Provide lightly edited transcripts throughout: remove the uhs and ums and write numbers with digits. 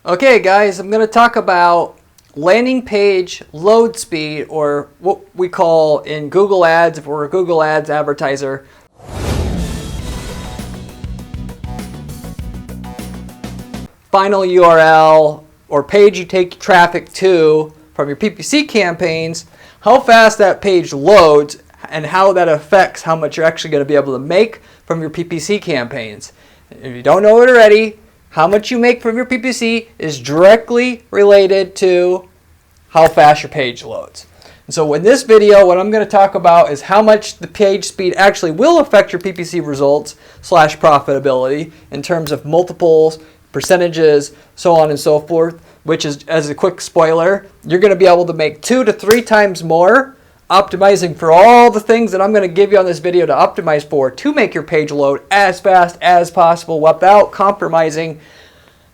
Okay guys, I'm going to talk about landing page load speed, or what we call in Google Ads, if we're a Google Ads advertiser, final URL or page you take traffic to from your PPC campaigns, how fast that page loads and how that affects how much you're actually going to be able to make from your PPC campaigns. If you don't know it already, how much you make from your PPC is directly related to how fast your page loads. And so in this video, what I'm going to talk about is how much the page speed actually will affect your PPC results / profitability in terms of multiples, percentages, so on and so forth, which is, as a quick spoiler, you're going to be able to make 2 to 3 times more optimizing for all the things that I'm going to give you on this video to optimize for to make your page load as fast as possible without compromising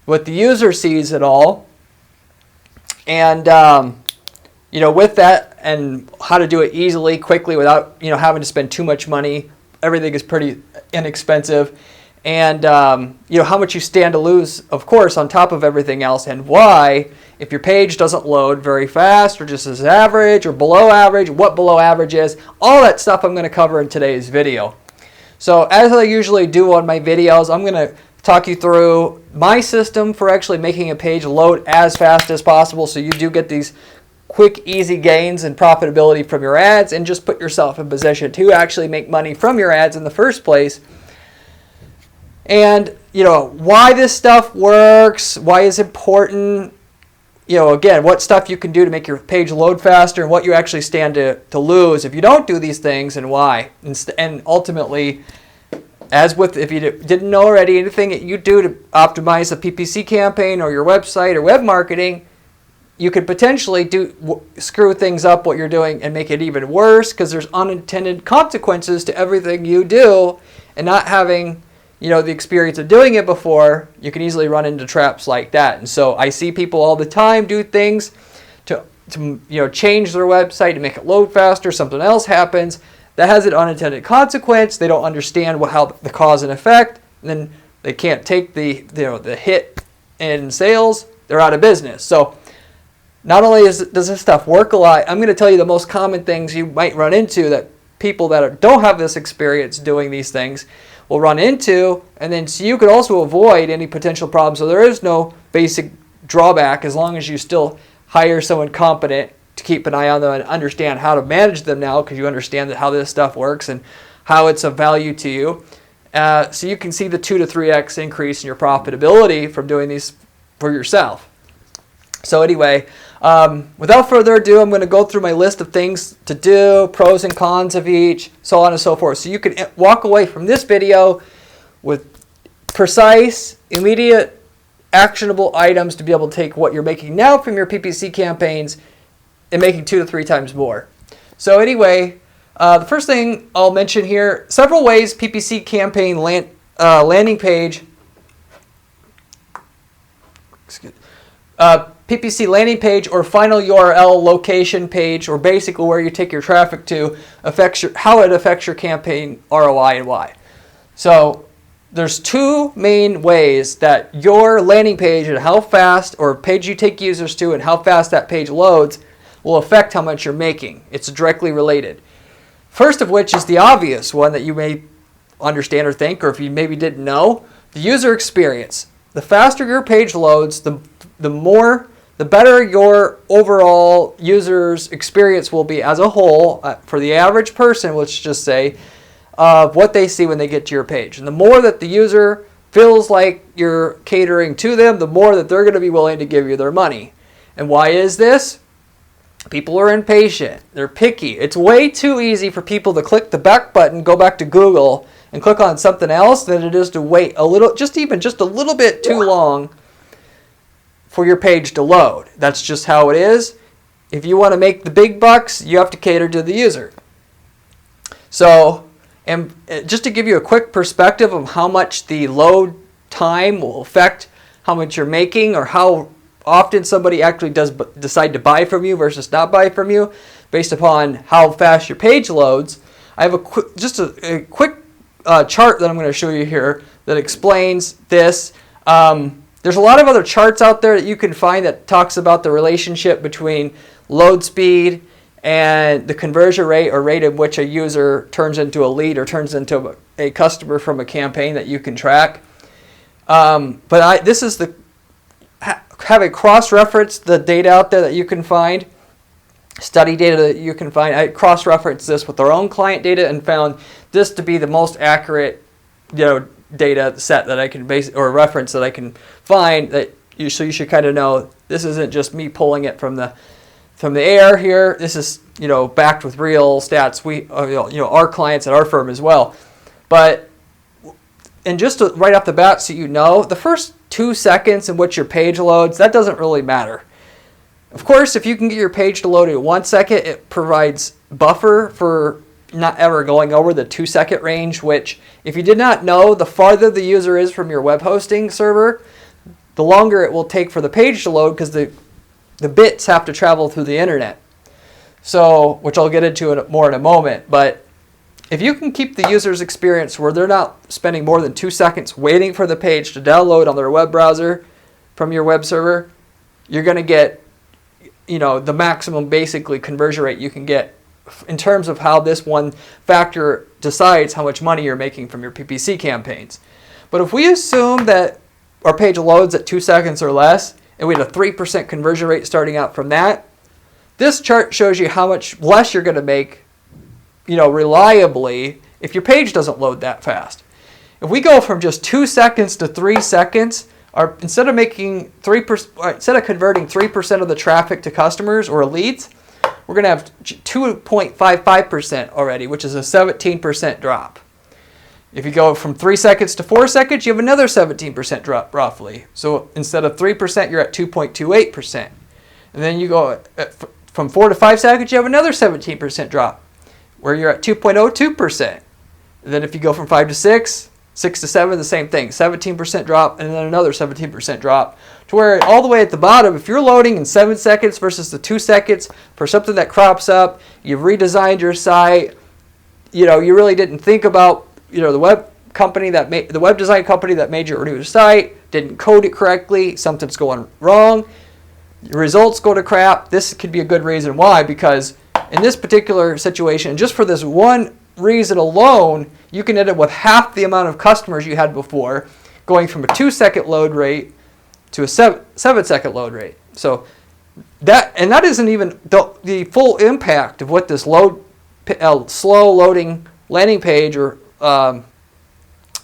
what the user sees at all. And you know, with that, and how to do it easily, quickly, without having to spend too much money. Everything is pretty inexpensive, and how much you stand to lose, of course, on top of everything else, and why, if your page doesn't load very fast or just as average or below average, what below average is, all that stuff I'm going to cover in today's video. So as I usually do on my videos, I'm going to talk you through my system for actually making a page load as fast as possible, so you do get these quick, easy gains in profitability from your ads and just put yourself in position to actually make money from your ads in the first place. And why this stuff works, why it's important, again, what stuff you can do to make your page load faster, and what you actually stand to lose if you don't do these things, and why. And ultimately, as with, if you didn't know already, anything that you do to optimize a PPC campaign or your website or web marketing, you could potentially screw things up what you're doing and make it even worse, because there's unintended consequences to everything you do, and not having the experience of doing it before, you can easily run into traps like that. And so I see people all the time do things to change their website to make it load faster. Something else happens that has an unintended consequence. They don't understand how the cause and effect, and then they can't take the hit in sales. They're out of business. So not only does this stuff work a lot, I'm going to tell you the most common things you might run into that people that don't have this experience doing these things will run into, and then so you could also avoid any potential problems. So there is no basic drawback as long as you still hire someone competent to keep an eye on them and understand how to manage them now, because you understand how this stuff works and how it's of value to you. So you can see the 2 to 3x increase in your profitability from doing these for yourself. So anyway, without further ado, I'm going to go through my list of things to do, pros and cons of each, so on and so forth. So you can walk away from this video with precise, immediate, actionable items to be able to take what you're making now from your PPC campaigns and making 2 to 3 times more. So anyway, the first thing I'll mention here, several ways PPC campaign landing page, PPC landing page or final URL location page, or basically where you take your traffic to, how it affects your campaign ROI and why. So there's 2 main ways that your landing page and how fast, or page you take users to and how fast that page loads, will affect how much you're making. It's directly related. First of which is the obvious one that you may understand or think, or if you maybe didn't know, the user experience. The faster your page loads, the better your overall user's experience will be as a whole, for the average person, let's just say, of what they see when they get to your page. And the more that the user feels like you're catering to them, the more that they're going to be willing to give you their money. And why is this? People are impatient. They're picky. It's way too easy for people to click the back button, go back to Google, and click on something else than it is to wait a little, just a little bit too long for your page to load. That's just how it is. If you want to make the big bucks, you have to cater to the user. So, and just to give you a quick perspective of how much the load time will affect how much you're making, or how often somebody actually does decide to buy from you versus not buy from you, based upon how fast your page loads, I have a quick chart that I'm going to show you here that explains this. There's a lot of other charts out there that you can find that talks about the relationship between load speed and the conversion rate or rate at which a user turns into a lead or turns into a customer from a campaign that you can track. This is have a cross-reference the data out there that you can find, study data that you can find. I cross-referenced this with our own client data and found this to be the most accurate, data set that I can or reference that I can find so you should kind of know this isn't just me pulling it from the air here. This is backed with real stats. We our clients at our firm as well. And just right off the bat, so the first 2 seconds in which your page loads, that doesn't really matter. Of course, if you can get your page to load at 1 second, it provides buffer for not ever going over the 2 second range, which if you did not know, the farther the user is from your web hosting server, the longer it will take for the page to load because the bits have to travel through the internet. So, which I'll get into more in a moment, but if you can keep the user's experience where they're not spending more than 2 seconds waiting for the page to download on their web browser from your web server, you're going to get the maximum basically conversion rate you can get in terms of how this one factor decides how much money you're making from your PPC campaigns. But if we assume that our page loads at 2 seconds or less, and we had a 3% conversion rate starting out from that, this chart shows you how much less you're going to make, reliably if your page doesn't load that fast. If we go from just 2 seconds to 3 seconds, instead of converting 3% of the traffic to customers or leads, we're going to have 2.55% already, which is a 17% drop. If you go from 3 seconds to 4 seconds, you have another 17% drop roughly. So instead of 3%, you're at 2.28%. And then you go from 4 to 5 seconds, you have another 17% drop, where you're at 2.02%. And then if you go from 5 to 6, 6 to 7, the same thing, 17% drop, and then another 17% drop, to where all the way at the bottom, if you're loading in 7 seconds versus the 2 seconds for something that crops up, you've redesigned your site, you really didn't think about, the web design company that made your new site didn't code it correctly, something's going wrong, your results go to crap. This could be a good reason why, because in this particular situation, just for this one reason alone, you can end up with half the amount of customers you had before, going from a 2 second load rate to a 7 second load rate. So that isn't even the full impact of what this slow loading landing page or final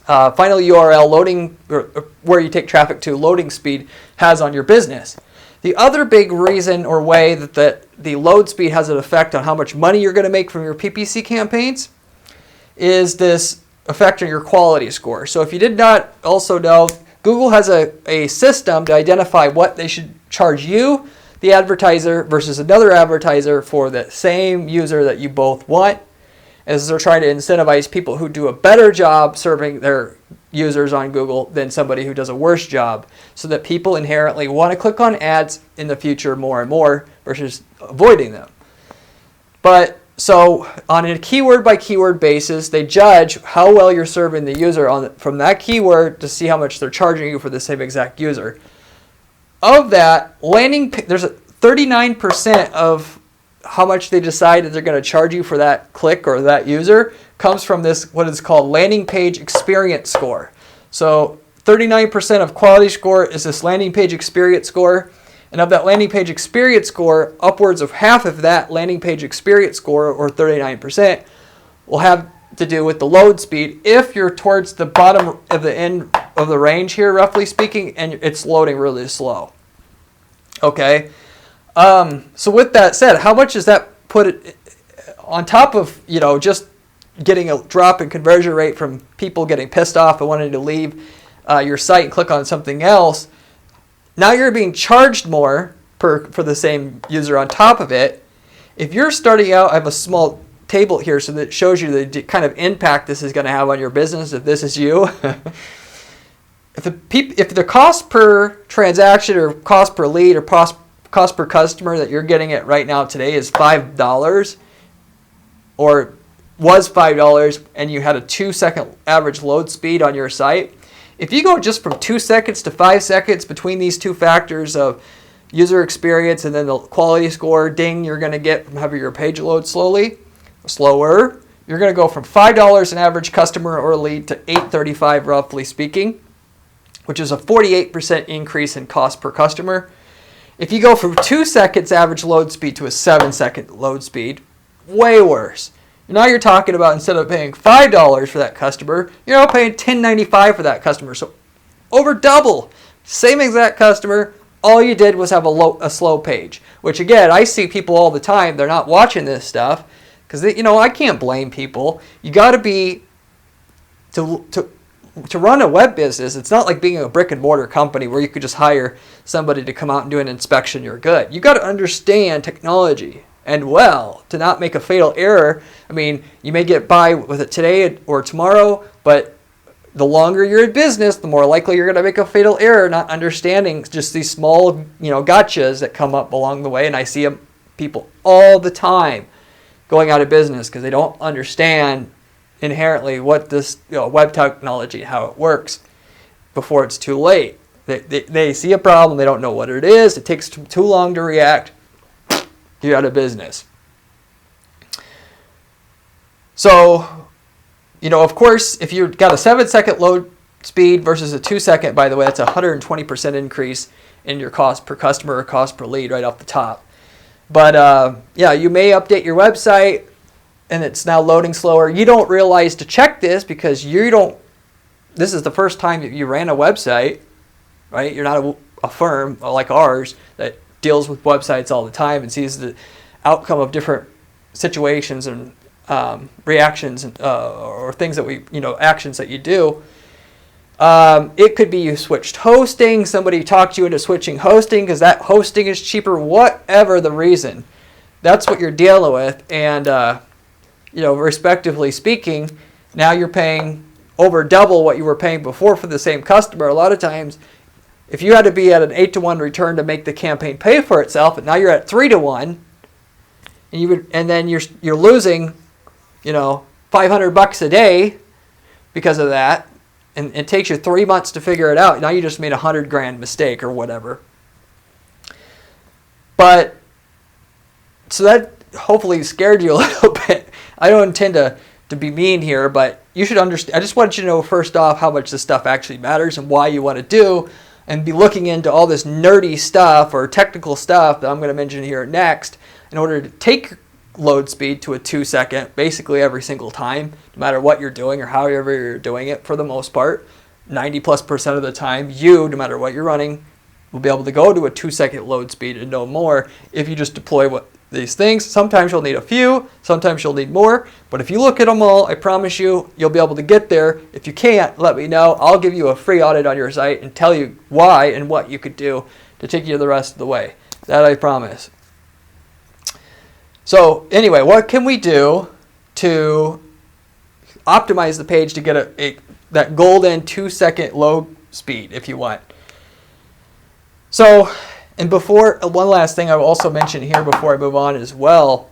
URL loading, or where you take traffic to, loading speed has on your business. The other big reason or way that the load speed has an effect on how much money you're going to make from your PPC campaigns is this effect on your quality score. So if you did not also know, Google has a system to identify what they should charge you, the advertiser, versus another advertiser for the same user that you both want, as they're trying to incentivize people who do a better job serving their users on Google than somebody who does a worse job, so that people inherently want to click on ads in the future more and more versus avoiding them. But so on a keyword by keyword basis, they judge how well you're serving the user from that keyword to see how much they're charging you for the same exact user. Of that, there's a 39% of how much they decide that they're going to charge you for that click or that user comes from this, what is called landing page experience score. So 39% of quality score is this landing page experience score. And of that landing page experience score, upwards of half of that landing page experience score, or 39%, will have to do with the load speed if you're towards the bottom of the end of the range here, roughly speaking, and it's loading really slow. Okay. So with that said, how much does that put it on top of, just getting a drop in conversion rate from people getting pissed off and wanting to leave your site and click on something else? Now you're being charged more for the same user on top of it. If you're starting out, I have a small table here so that it shows you the kind of impact this is going to have on your business if this is you. If the cost per transaction or cost per lead or cost per customer that you're getting it right now today is $5 or was $5, and you had a 2 second average load speed on your site, If you go just from 2 seconds to 5 seconds between these two factors of user experience and then the quality score ding you're going to get from having your page load slower, you're going to go from $5 an average customer or lead to $8.35 roughly speaking, which is a 48% increase in cost per customer. If you go from 2 seconds average load speed to a 7-second load speed, way worse. Now you're talking about, instead of paying $5 for that customer, you're now paying $10.95 for that customer. So over double. Same exact customer, all you did was have a slow page. Which again, I see people all the time, they're not watching this stuff. Because, I can't blame people. You got to be, to run a web business, it's not like being a brick and mortar company where you could just hire somebody to come out and do an inspection, you're good. You got to understand technology and to not make a fatal error. I mean, you may get by with it today or tomorrow, but the longer you're in business, the more likely you're going to make a fatal error, not understanding just these small, gotchas that come up along the way. And I see people all the time going out of business because they don't understand inherently what this web technology, how it works before it's too late. They see a problem, they don't know what it is, it takes too long to react, you're out of business. So, of course, if you've got a 7-second load speed versus a 2-second, by the way, that's a 120% increase in your cost per customer or cost per lead right off the top. But you may update your website and it's now loading slower. You don't realize to check this because this is the first time that you ran a website, right? You're not a firm like ours that deals with websites all the time and sees the outcome of different situations and reactions or things that actions that you do. It could be you switched hosting, somebody talked you into switching hosting because that hosting is cheaper, whatever the reason. That's what you're dealing with. And, respectively speaking, now you're paying over double what you were paying before for the same customer. A lot of times, if you had to be at an 8-to-1 return to make the campaign pay for itself, and now you're at 3-to-1, and then you're losing, $500 a day because of that. And it takes you 3 months to figure it out. Now you just made $100,000 mistake or whatever. But so that hopefully scared you a little bit. I don't intend to be mean here, but you should understand. I just want you to know first off how much this stuff actually matters and why you want to do, and be looking into all this nerdy stuff or technical stuff that I'm going to mention here next in order to take load speed to a 2-second basically every single time, no matter what you're doing or however you're doing it. For the most part, 90+% of the time, no matter what you're running, will be able to go to a 2-second load speed and no more if you just deploy these things. Sometimes you'll need a few, sometimes you'll need more, but if you look at them all, I promise you'll be able to get there. If you can't, let me know. I'll give you a free audit on your site and tell you why and what you could do to take you the rest of the way. That I promise. So anyway, what can we do to optimize the page to get that golden 2-second load speed, if you want? So, and one last thing I will also mention here before I move on as well.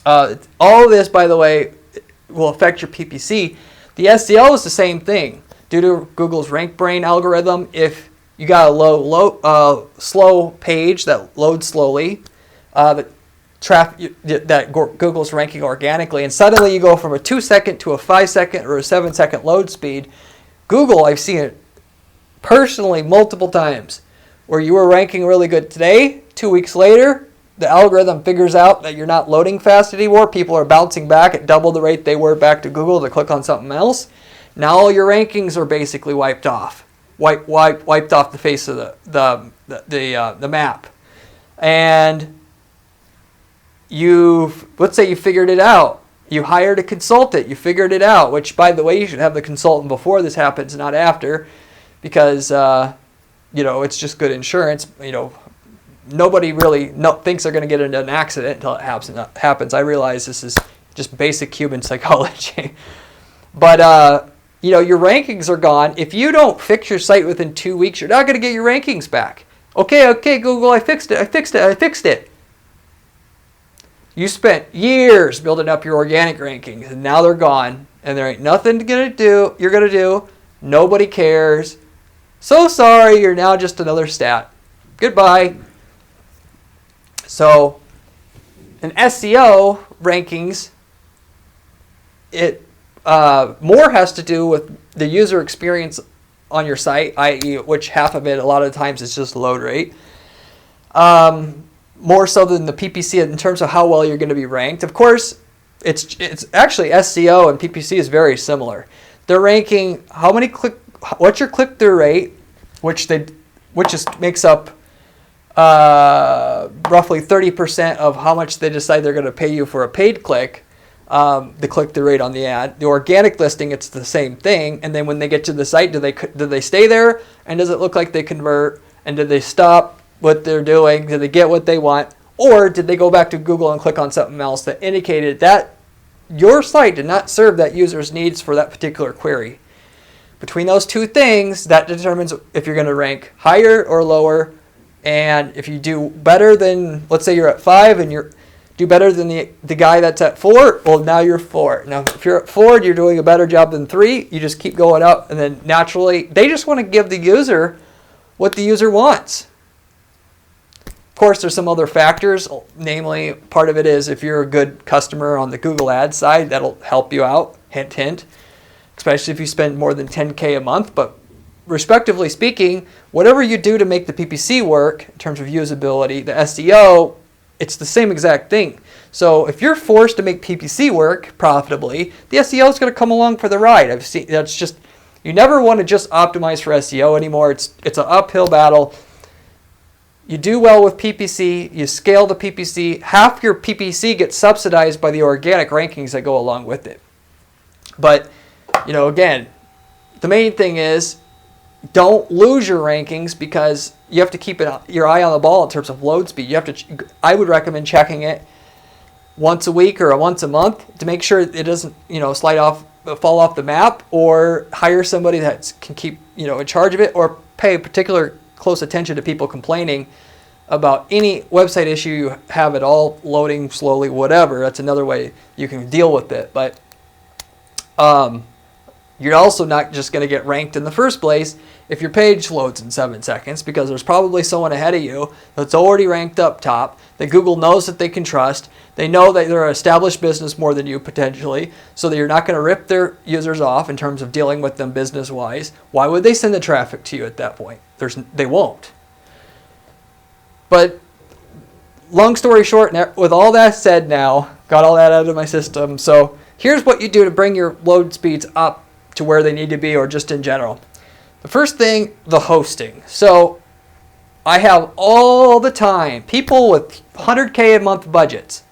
All of this, by the way, will affect your PPC. The SEO is the same thing. Due to Google's RankBrain algorithm, if you got a slow page that loads slowly, that Google's ranking organically, and suddenly you go from a 2-second to a 5-second or a 7-second load speed. Google, I've seen it personally multiple times, where you were ranking really good today, 2 weeks later, the algorithm figures out that you're not loading fast anymore. People are bouncing back at double the rate they were back to Google to click on something else. Now all your rankings are basically wiped off the face of the map, and let's say you figured it out. You hired a consultant. You figured it out, which, by the way, you should have the consultant before this happens, not after, because it's just good insurance. Nobody really thinks they're going to get into an accident until it happens. I realize this is just basic human psychology, but your rankings are gone. If you don't fix your site within 2 weeks, you're not going to get your rankings back. Okay, Google, I fixed it. You spent years building up your organic rankings, and now they're gone, and there ain't nothing you're going to do Nobody cares. So sorry, you're now just another stat. Goodbye. So in SEO rankings, it more has to do with the user experience on your site, i.e. which half of it a lot of the times is just load rate. More so than the PPC in terms of how well you're going to be ranked. Of course, it's actually SEO and PPC is very similar. They're ranking what's your click-through rate, which makes up roughly 30% of how much they decide they're going to pay you for a paid click. The click-through rate on the ad. The organic listing, it's the same thing. And then when they get to the site, do they stay there? And does it look like they convert? And did they stop what they're doing? Did they get what they want? Or did they go back to Google and click on something else that indicated that your site did not serve that user's needs for that particular query? Between those two things, that determines if you're going to rank higher or lower. And if you do better than, let's say you're at 5 and you do better than the guy that's at 4, well, now you're 4. Now, if you're at 4 and you're doing a better job than 3, you just keep going up. And then naturally, they just want to give the user what the user wants. Of course, there's some other factors. Namely, part of it is if you're a good customer on the Google Ads side, that'll help you out. Hint, hint. Especially if you spend more than $10K a month. But respectively speaking, whatever you do to make the PPC work in terms of usability, the SEO, it's the same exact thing. So if you're forced to make PPC work profitably, the SEO is going to come along for the ride. I've seen that's just, you never want to just optimize for SEO anymore. It's an uphill battle. You do well with PPC, you scale the PPC, half your PPC gets subsidized by the organic rankings that go along with it. But, again, the main thing is don't lose your rankings because you have to keep your eye on the ball in terms of load speed. I would recommend checking it once a week or once a month to make sure it doesn't, fall off the map, or hire somebody that can keep, in charge of it, or pay particular close attention to people complaining about any website issue you have at all, loading slowly, whatever. That's another way you can deal with it. But you're also not just going to get ranked in the first place if your page loads in 7 seconds, because there's probably someone ahead of you that's already ranked up top, that Google knows that they can trust. They know that they're an established business more than you potentially, so that you're not going to rip their users off in terms of dealing with them business-wise. Why would they send the traffic to you at that point? They won't. But long story short, with all that said now, got all that out of my system. So here's what you do to bring your load speeds up to where they need to be, or just in general. The first thing, the hosting. So I have all the time people with 100K a month budgets.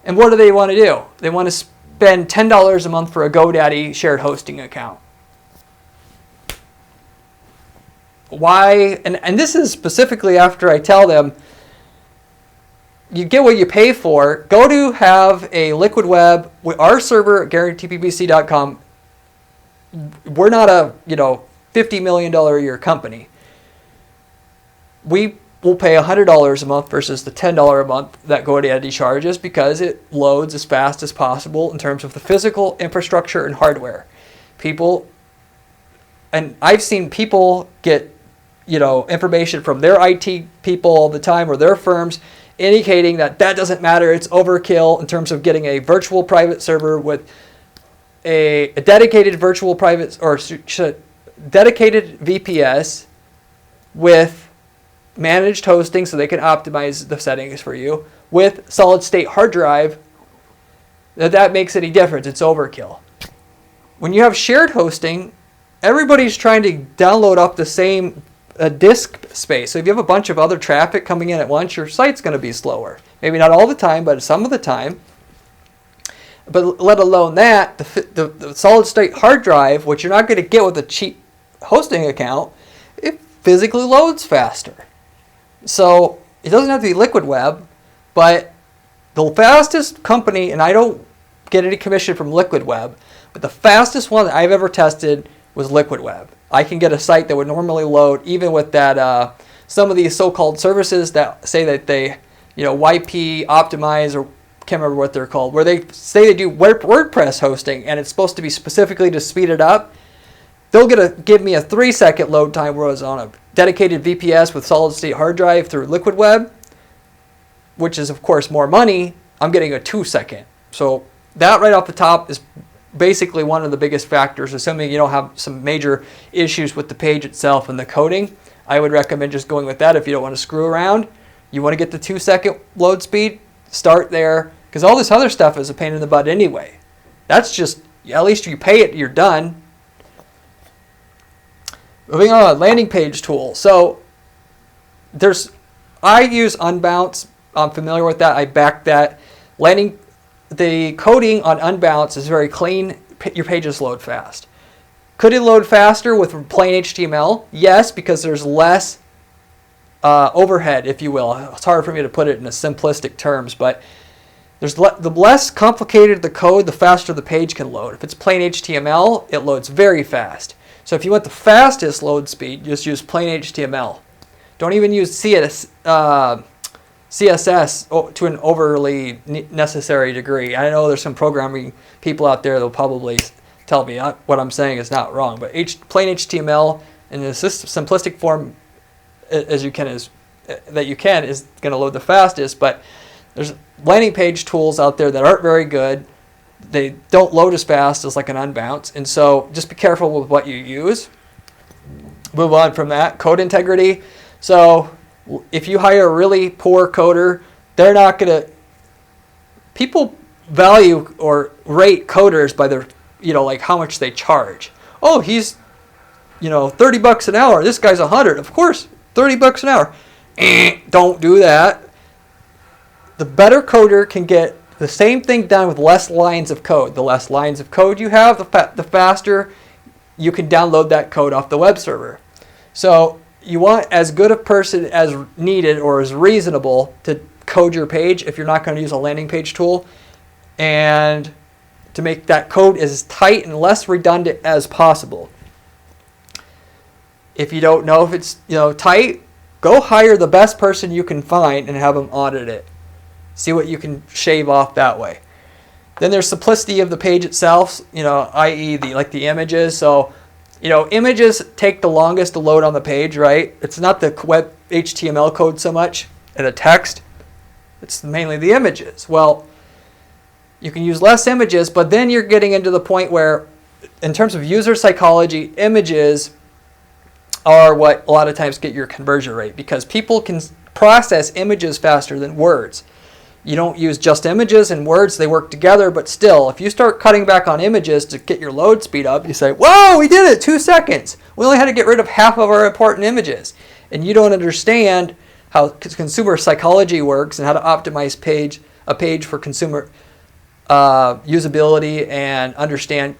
And what do they want to do? They want to spend $10 a month for a GoDaddy shared hosting account. Why? And this is specifically after I tell them, you get what you pay for. Go to have a liquid web. Our server at guaranteeppc.com, we're not a $50 million a year company. We will pay $100 a month versus the $10 a month that GoDaddy charges, because it loads as fast as possible in terms of the physical infrastructure and hardware. And I've seen people get information from their IT people all the time, or their firms, indicating that doesn't matter. It's overkill in terms of getting a virtual private server with a dedicated virtual private, or dedicated VPS with managed hosting so they can optimize the settings for you, with solid state hard drive, that makes any difference. It's overkill. When you have shared hosting, everybody's trying to download up the same disk space. So if you have a bunch of other traffic coming in at once, your site's going to be slower. Maybe not all the time, but some of the time. But let alone that, the solid state hard drive, which you're not going to get with a cheap hosting account, it physically loads faster. So it doesn't have to be liquid web, but the fastest company, and I don't get any commission from liquid web, but the fastest one that I've ever tested was liquid web. I can get a site that would normally load, even with that, some of these so-called services that say that they, YP optimize, or can't remember what they're called, where they say they do WordPress hosting, and it's supposed to be specifically to speed it up. they'll give me a 3-second load time, whereas on a dedicated VPS with solid state hard drive through Liquid Web, which is of course more money, I'm getting a 2-second. So that right off the top is basically one of the biggest factors. Assuming you don't have some major issues with the page itself and the coding, I would recommend just going with that. If you don't want to screw around, you want to get the 2-second load speed, start there, because all this other stuff is a pain in the butt anyway. That's just, at least you pay it, you're done. Moving on, landing page tool. So I use Unbounce. I'm familiar with that. I back that. The coding on Unbounce is very clean. Your pages load fast. Could it load faster with plain HTML? Yes, because there's less overhead, if you will. It's hard for me to put it in a simplistic terms, but the less complicated the code, the faster the page can load. If it's plain HTML, it loads very fast. So if you want the fastest load speed, just use plain HTML. Don't even use CSS to an overly necessary degree. I know there's some programming people out there that will probably tell me what I'm saying is not wrong, but plain HTML in the simplistic form as you can is going to load the fastest. But there's landing page tools out there that aren't very good. They don't load as fast as like an Unbounce, and so just be careful with what you use. Move on from that. Code integrity. So if you hire a really poor coder, they're not going to... People value or rate coders by their, like how much they charge. Oh, he's, $30 an hour. This guy's $100. Of course, $30 an hour. Don't do that. The better coder can get the same thing done with less lines of code. The less lines of code you have, the faster you can download that code off the web server. So you want as good a person as needed or as reasonable to code your page if you're not going to use a landing page tool, and to make that code as tight and less redundant as possible. If you don't know if it's tight, go hire the best person you can find and have them audit it. See what you can shave off that way. Then there's simplicity of the page itself, i.e. the images. So, images take the longest to load on the page, right? It's not the web HTML code so much and the text. It's mainly the images. Well, you can use less images, but then you're getting into the point where, in terms of user psychology, images are what a lot of times get your conversion rate, because people can process images faster than words. You don't use just images and words, they work together, but still, if you start cutting back on images to get your load speed up, you say, whoa, we did it, 2 seconds. We only had to get rid of half of our important images. And you don't understand how consumer psychology works and how to optimize a page for consumer usability, and understand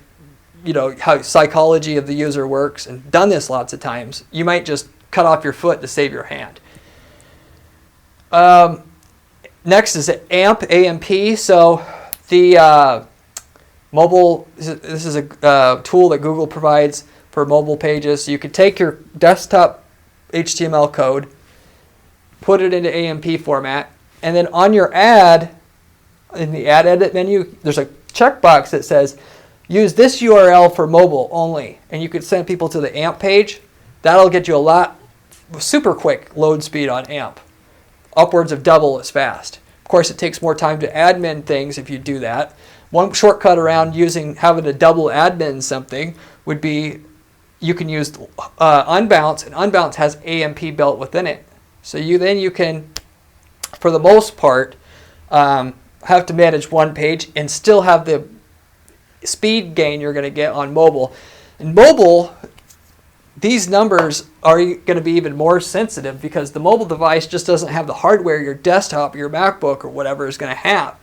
how psychology of the user works, and done this lots of times. You might just cut off your foot to save your hand. Next is AMP. So the mobile, this is a tool that Google provides for mobile pages. So you could take your desktop HTML code, put it into AMP format, and then on your ad, in the ad edit menu, there's a checkbox that says use this URL for mobile only, and you could send people to the AMP page. That'll get you super quick load speed on AMP. Upwards of double as fast. Of course, it takes more time to admin things if you do that. One shortcut around having a double admin something would be you can use Unbounce, and Unbounce has AMP built within it. So you can, for the most part, have to manage one page and still have the speed gain you're going to get on mobile. And mobile, these numbers are going to be even more sensitive because the mobile device just doesn't have the hardware your desktop, your MacBook, or whatever is going to have.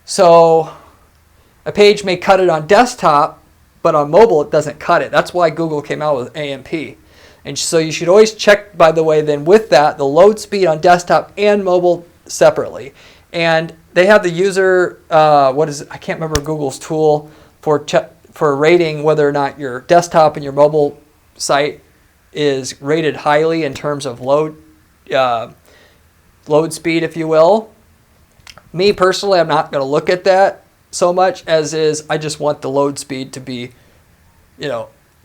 So a page may cut it on desktop, but on mobile it doesn't cut it. That's why Google came out with AMP. And so you should always check, by the way, then with that, the load speed on desktop and mobile separately. And they have the user, I can't remember Google's tool for rating whether or not your desktop and your mobile site is rated highly in terms of load speed, if you will. Me personally, I'm not going to look at that so much as I just want the load speed to be,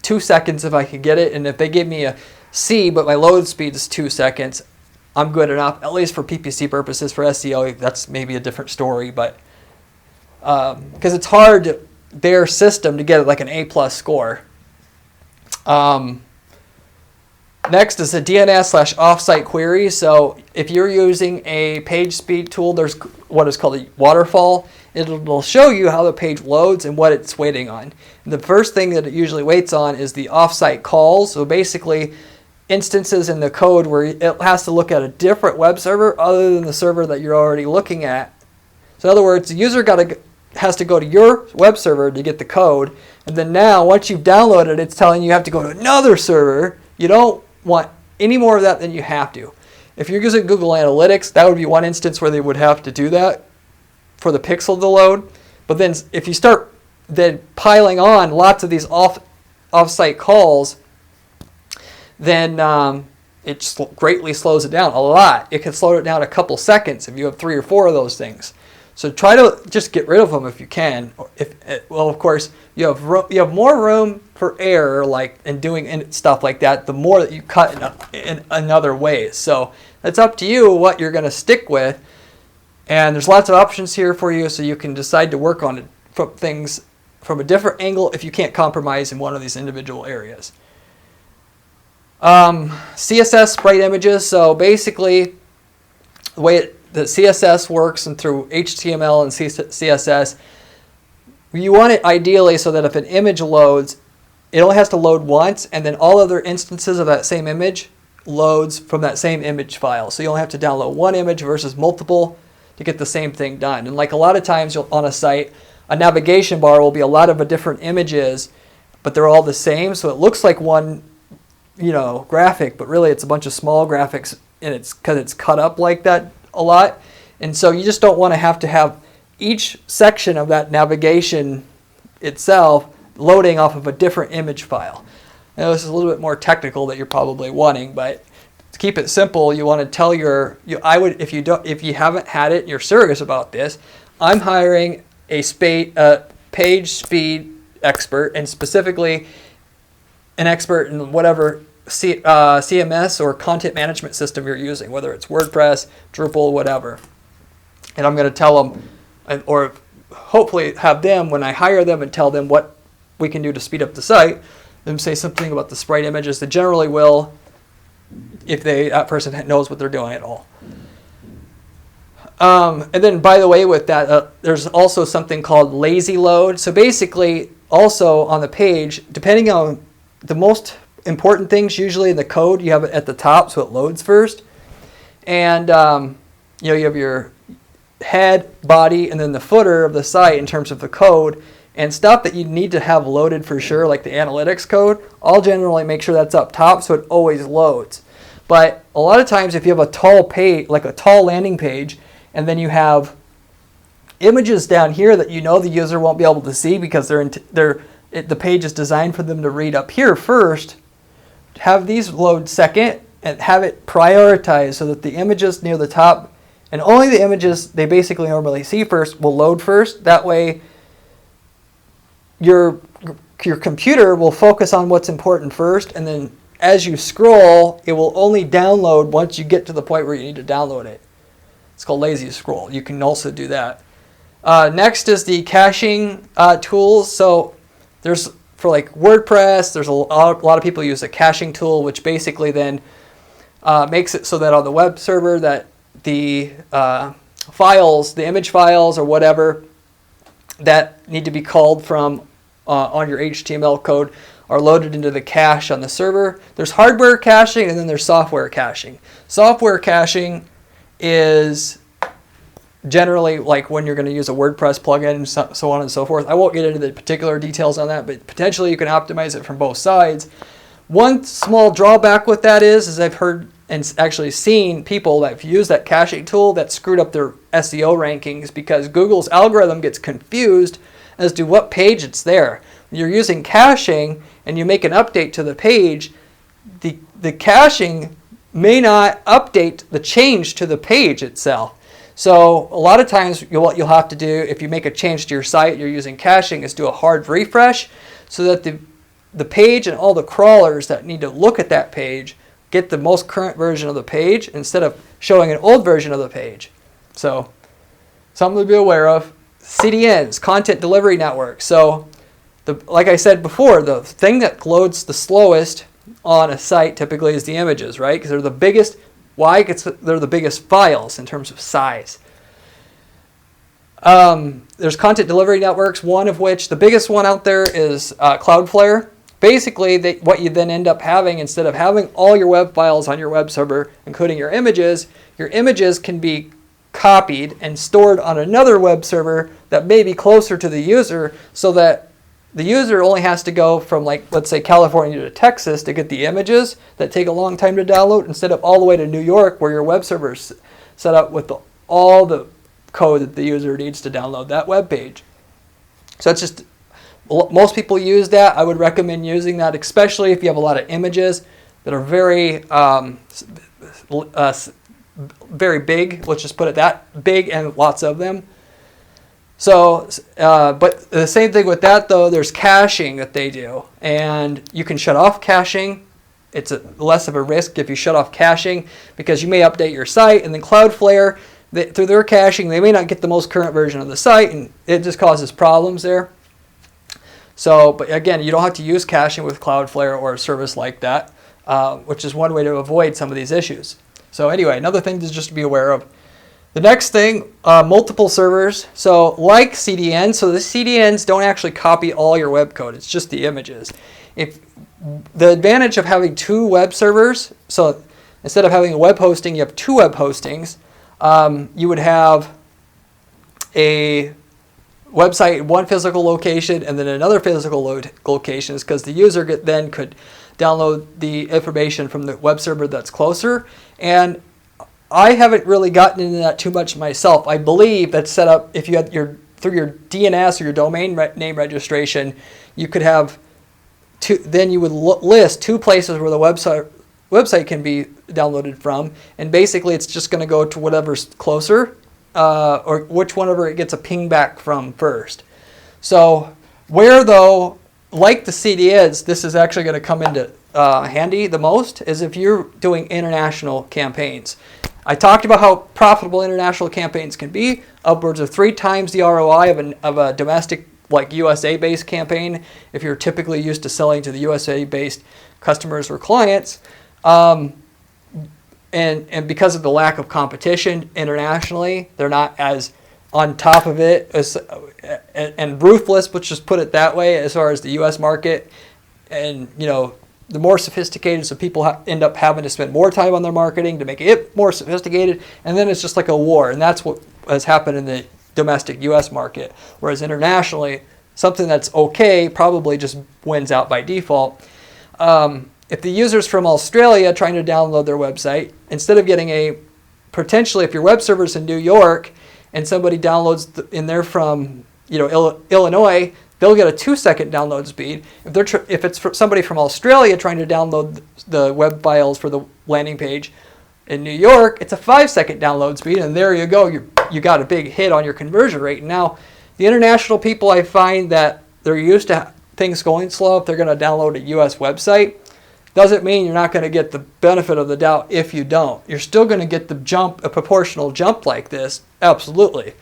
2 seconds if I can get it. And if they give me a C, but my load speed is 2 seconds, I'm good enough, at least for PPC purposes. For SEO, that's maybe a different story, but because it's hard their system to get like an A+ score. Next is the DNS Offsite Queries. So if you're using a PageSpeed tool, there's what is called a waterfall. It'll show you how the page loads and what it's waiting on. And the first thing that it usually waits on is the offsite calls. So basically instances in the code where it has to look at a different web server other than the server that you're already looking at. So in other words, the user has to go to your web server to get the code. And then now once you've downloaded it, it's telling you have to go to another server. You don't want any more of that than you have to. If you're using Google Analytics, that would be one instance where they would have to do that for the pixel to load. But then if you start then piling on lots of these offsite calls, then it greatly slows it down a lot. It can slow it down a couple seconds if you have 3 or 4 of those things. So try to just get rid of them if you can. Well, of course, you have more room for error, and doing stuff like that. The more that you cut in other ways. So it's up to you what you're going to stick with. And there's lots of options here for you, so you can decide to work on things from a different angle if you can't compromise in one of these individual areas. CSS Sprite Images. So basically, the way the CSS works and through HTML and CSS, you want it ideally so that if an image loads, it only has to load once, and then all other instances of that same image loads from that same image file. So you only have to download one image versus multiple to get the same thing done. And like a lot of times on a site, a navigation bar will be a lot of different images, but they're all the same. So it looks like one, graphic, but really it's a bunch of small graphics, and it's because it's cut up like that a lot. And so you just don't want to have each section of that navigation itself loading off of a different image file. Now this is a little bit more technical that you're probably wanting, but to keep it simple, you want to tell if you haven't had it and you're serious about this, I'm hiring a PageSpeed expert, and specifically an expert in whatever CMS or content management system you're using, whether it's WordPress, Drupal, whatever. And I'm going to tell them, or hopefully have them, when I hire them and tell them what we can do to speed up the site, them say something about the sprite images. They generally will, if that person knows what they're doing at all. And then, by the way, with that, there's also something called lazy load. So basically, also on the page, depending on the most important things, usually in the code, you have it at the top, so it loads first. And you have your head, body, and then the footer of the site in terms of the code. And stuff that you need to have loaded for sure, like the analytics code, I'll generally make sure that's up top so it always loads. But a lot of times if you have a tall page, like a tall landing page, and then you have images down here that the user won't be able to see because the page is designed for them to read up here first, have these load second and have it prioritized so that the images near the top, and only the images they basically normally see first, will load first. That way your computer will focus on what's important first, and then as you scroll, it will only download once you get to the point where you need to download it. It's called lazy scroll. You can also do that. Next is the caching tools. So there's, for like WordPress, there's a lot of people use a caching tool, which basically then makes it so that on the web server that the files, the image files or whatever that need to be called from on your HTML code are loaded into the cache on the server. There's hardware caching and then there's software caching. Software caching is generally like when you're going to use a WordPress plugin and so on and so forth. I won't get into the particular details on that, but potentially you can optimize it from both sides. One small drawback with that is I've heard and actually seen people that have used that caching tool that screwed up their SEO rankings because Google's algorithm gets confused as to what page it's there. When you're using caching and you make an update to the page, the caching may not update the change to the page itself. So a lot of times what you'll have to do if you make a change to your site, you're using caching, is do a hard refresh so that the page and all the crawlers that need to look at that page get the most current version of the page instead of showing an old version of the page. So something to be aware of. CDNs, content delivery network. So like I said before, the thing that loads the slowest on a site typically is the images, right? Because they're the biggest. Why? Because they're the biggest files in terms of size. There's content delivery networks, one of which, the biggest one out there is Cloudflare. Basically, what you then end up having, instead of having all your web files on your web server, including your images can be copied and stored on another web server that may be closer to the user, so that the user only has to go from, like, let's say California to Texas to get the images that take a long time to download, instead of all the way to New York where your web server is set up with all the code that the user needs to download that web page. So it's just, most people use that. I would recommend using that, especially if you have a lot of images that are very very big. Let's just put it that big, and lots of them. So, but the same thing with that though, there's caching that they do, and you can shut off caching. It's less of a risk if you shut off caching, because you may update your site, and then Cloudflare, through their caching, they may not get the most current version of the site, and it just causes problems there. So, but again, you don't have to use caching with Cloudflare or a service like that, which is one way to avoid some of these issues. So anyway, another thing to just be aware of. The next thing, multiple servers. So like CDN, so the CDNs don't actually copy all your web code. It's just the images. If the advantage of having two web servers, so instead of having a web hosting, you have two web hostings. You would have a website in one physical location and then another physical location, because the user then could download the information from the web server that's closer. And I haven't really gotten into that too much myself. I believe that's set up, if you had through your DNS or your domain name registration, you could have two, then you would list two places where the website can be downloaded from, and basically it's just going to go to whatever's closer, or whenever it gets a ping back from first. So where though, like the CDNs, this is actually going to come into handy the most is if you're doing international campaigns. I talked about how profitable international campaigns can be, upwards of 3 times the ROI of a domestic, like USA-based campaign, if you're typically used to selling to the USA-based customers or clients. And because of the lack of competition internationally, they're not as on top of it and ruthless, let's just put it that way, as far as the US market. And the more sophisticated, so people end up having to spend more time on their marketing to make it more sophisticated, and then it's just like a war. And that's what has happened in the domestic US market, whereas internationally, something that's okay probably just wins out by default. If the user's from Australia trying to download their website, instead of getting potentially, if your web server's in New York and somebody downloads and they're from Illinois, they'll get a 2-second download speed. If it's somebody from Australia trying to download the web files for the landing page in New York, it's a 5-second download speed, and there you go. You got a big hit on your conversion rate. Now, the international people, I find that they're used to things going slow. If they're going to download a US website, doesn't mean you're not going to get the benefit of the doubt if you don't. You're still going to get a proportional jump like this, absolutely.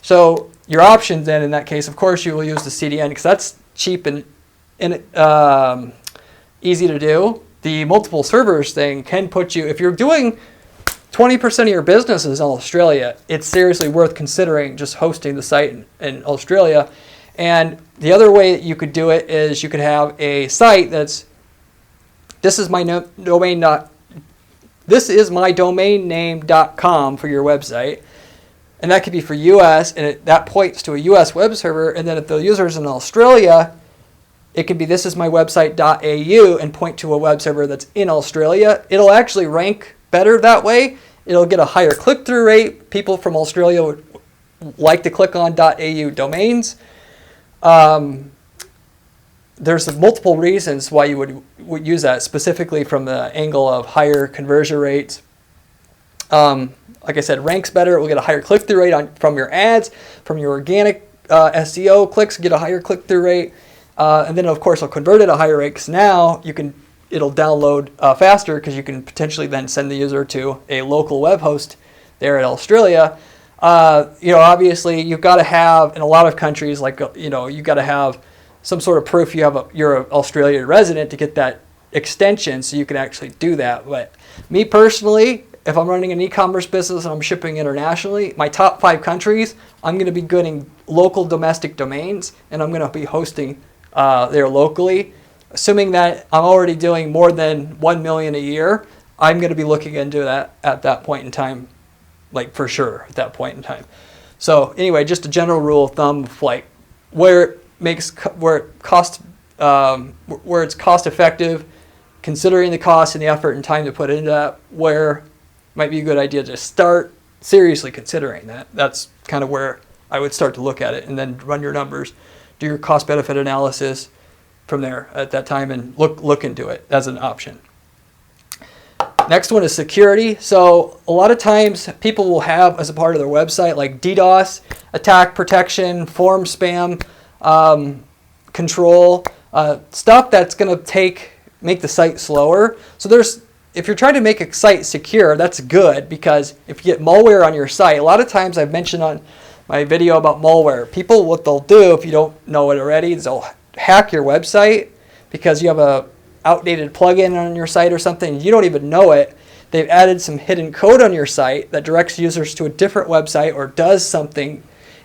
So your options then, in that case, of course, you will use the CDN, because that's cheap and easy to do. The multiple servers thing can put you, if you're doing 20% of your business is in Australia, it's seriously worth considering just hosting the site in Australia. And the other way that you could do it is you could have a site that's, this is my domain name.com for your website. And that could be for US, and that points to a US web server. And then if the user is in Australia, it could be this is my website.au and point to a web server that's in Australia. It'll actually rank better that way. It'll get a higher click-through rate. People from Australia would like to click on .au domains. There's multiple reasons why you would use that, specifically from the angle of higher conversion rates. Like I said, ranks better. It will get a higher click-through rate from your ads, from your organic SEO clicks, get a higher click-through rate. And then of course I'll convert it at a higher rate, because now it'll download faster, because you can potentially then send the user to a local web host there in Australia. Obviously you've got to have, in a lot of countries, like, you've got to have some sort of proof you're an Australian resident to get that extension, so you can actually do that. But me personally, if I'm running an e-commerce business and I'm shipping internationally, my top 5 countries, I'm going to be getting local domestic domains, and I'm going to be hosting there locally. Assuming that I'm already doing more than 1 million a year, I'm going to be looking into that at that point in time, like for sure at that point in time. So anyway, just a general rule of thumb of like where it's cost effective, considering the cost and the effort and time to put into that, where it might be a good idea to start seriously considering that. That's kind of where I would start to look at it, and then run your numbers, do your cost benefit analysis from there at that time, and look into it as an option. Next one is security. So a lot of times people will have as a part of their website like DDoS, attack protection, form spam control, stuff that's going to make the site slower. So if you're trying to make a site secure, that's good, because if you get malware on your site, a lot of times I've mentioned on my video about malware, people, what they'll do, if you don't know it already, is they'll hack your website because you have a outdated plugin on your site or something. You don't even know it. They've added some hidden code on your site that directs users to a different website or does something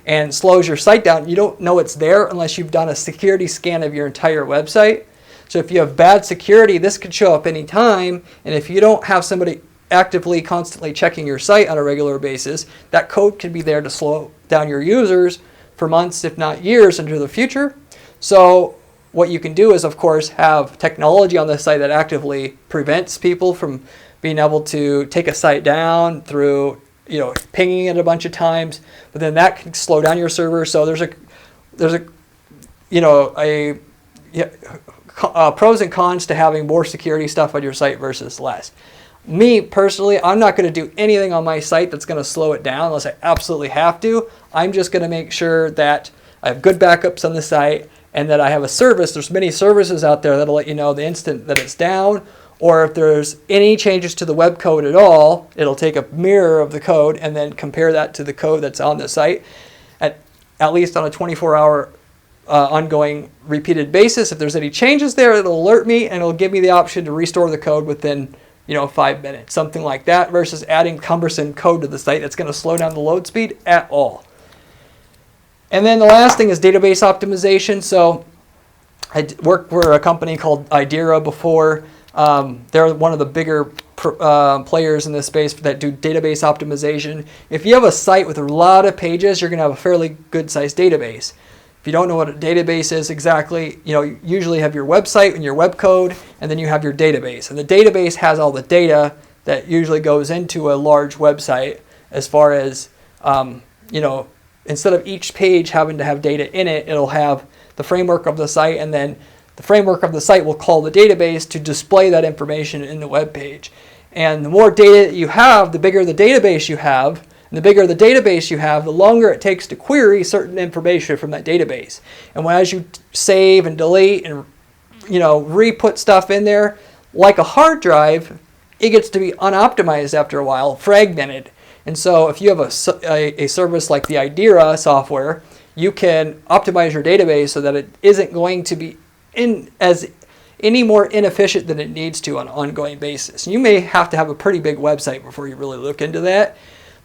and slows your site down. You don't know it's there unless you've done a security scan of your entire website. So if you have bad security, this could show up anytime, and if you don't have somebody actively, constantly checking your site on a regular basis, that code could be there to slow down your users for months, if not years, into the future. So what you can do is, of course, have technology on the site that actively prevents people from being able to take a site down through, pinging it a bunch of times. But then that can slow down your server. So there's pros and cons to having more security stuff on your site versus less. Me personally, I'm not going to do anything on my site that's going to slow it down unless I absolutely have to. I'm just going to make sure that I have good backups on the site, and that I have a service. There's many services out there that'll let you know the instant that it's down, or if there's any changes to the web code at all, it'll take a mirror of the code and then compare that to the code that's on the site at least on a 24-hour ongoing repeated basis. If there's any changes there, it'll alert me, and it'll give me the option to restore the code within 5 minutes, something like that, versus adding cumbersome code to the site that's going to slow down the load speed at all. And then the last thing is database optimization. So I worked for a company called Idera before. They're one of the bigger players in this space that do database optimization. If you have a site with a lot of pages, you're going to have a fairly good sized database. If you don't know what a database is exactly, you usually have your website and your web code, and then you have your database. And the database has all the data that usually goes into a large website, as far as, instead of each page having to have data in it, it'll have the framework of the site, and then the framework of the site will call the database to display that information in the web page. And the more data you have, the bigger the database you have. And the bigger the database you have, the longer it takes to query certain information from that database. And as you save and delete and re-put stuff in there, like a hard drive, it gets to be unoptimized after a while, fragmented. And so if you have a service like the Idera software, you can optimize your database so that it isn't going to be any more inefficient than it needs to on an ongoing basis. You may have to have a pretty big website before you really look into that.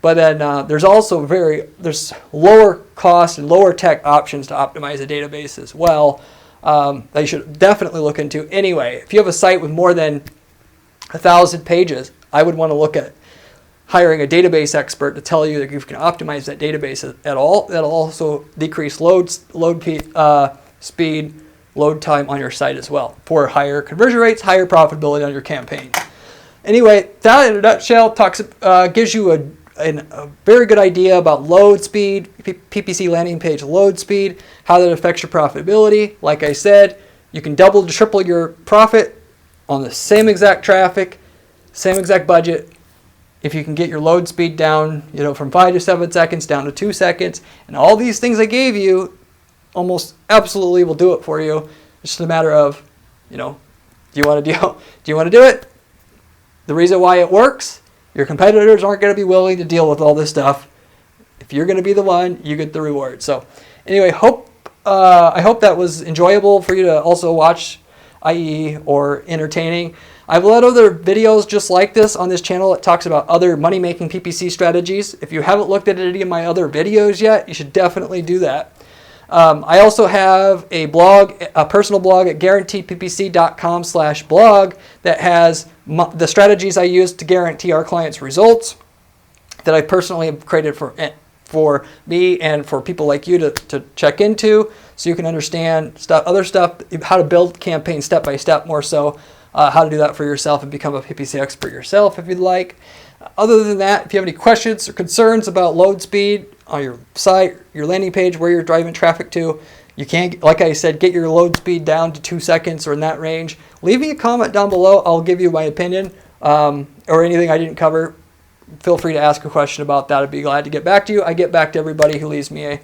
But then there's also there's lower cost and lower tech options to optimize a database as well that you should definitely look into. Anyway, if you have a site with more than 1,000 pages, I would want to look at hiring a database expert to tell you that you can optimize that database at all. That'll also decrease load speed, load time on your site as well for higher conversion rates, higher profitability on your campaign. Anyway, that in a nutshell gives you a very good idea about load speed, PPC landing page load speed, how that affects your profitability. Like I said, you can double to triple your profit on the same exact traffic, same exact budget, if you can get your load speed down, from 5 to 7 seconds down to 2 seconds. And all these things I gave you almost absolutely will do it for you. It's just a matter of, do you want to do it? The reason why it works, your competitors aren't going to be willing to deal with all this stuff. If you're going to be the one, you get the reward. So anyway, I hope that was enjoyable for you to also watch, i.e. or entertaining. I've let other videos just like this on this channel that talks about other money-making PPC strategies. If you haven't looked at any of my other videos yet, you should definitely do that. I also have a blog, a personal blog at guaranteedppc.com/blog that has the strategies I use to guarantee our clients' results that I personally have created for me and for people like you to check into, so you can understand other stuff, how to build campaigns step by step, more so how to do that for yourself and become a PPC expert yourself if you'd like. Other than that, if you have any questions or concerns about load speed on your site, your landing page, where you're driving traffic to, you can, like I said, get your load speed down to 2 seconds or in that range. Leave me a comment down below. I'll give you my opinion or anything I didn't cover. Feel free to ask a question about that. I'd be glad to get back to you. I get back to everybody who leaves me a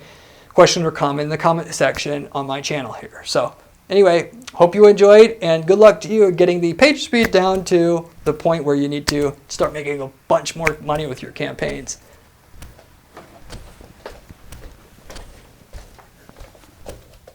question or comment in the comment section on my channel here. So anyway, hope you enjoyed, and good luck to you getting the page speed down to the point where you need to start making a bunch more money with your campaigns.